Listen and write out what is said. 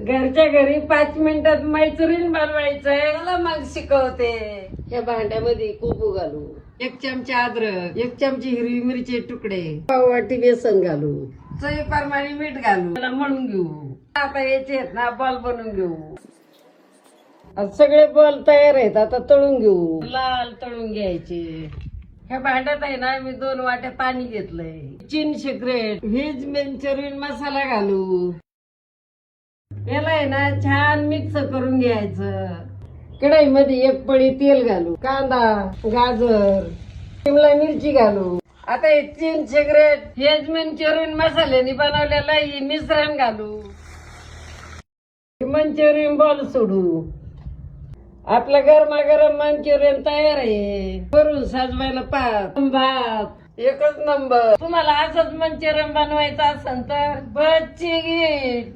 घरच्या घरी 5 मिनिटात मैचुरीन बनवायचंय मला मग शिकवते. या भांड्यामध्ये कुकू घालू, 1 चमचा अद्रक, 1 चमची हिरवी मिरची तुकडे, पाव वाटी बेसन घालू, चवीप्रमाणे मीठ घालू, त्याला मळून घेऊ. आता याचे आहेत ना बॉल बनवून घेऊ. आता सगळे बॉल तयार आहेत, आता तळून घेऊ. लाल तळून घ्यायचे. ह्या भांड्यात आहे ना मी 2 वाट्या पाणी घेतलंय. चिंच सिक्रेट व्हेज मंचुरियन मसाला घालू. याला आहे ना छान मिक्स करून घ्यायचं. कढईमध्ये 1 पळी तेल घालू, कांदा, गाजर, शिमला मिरची घालू. आता हे चिंच सिक्रेट व्हेज मंचुरियन मसाल्याने बनवलेलं हे मिश्रण घालू. मंचुरियन बॉल सोडू. आपला गरमागरम मंचुरियन तयार आहे. करून सजवायला भात एकच नंबर. तुम्हाला असंच मंचुरियन बनवायचं असेल तर बच्ची गीट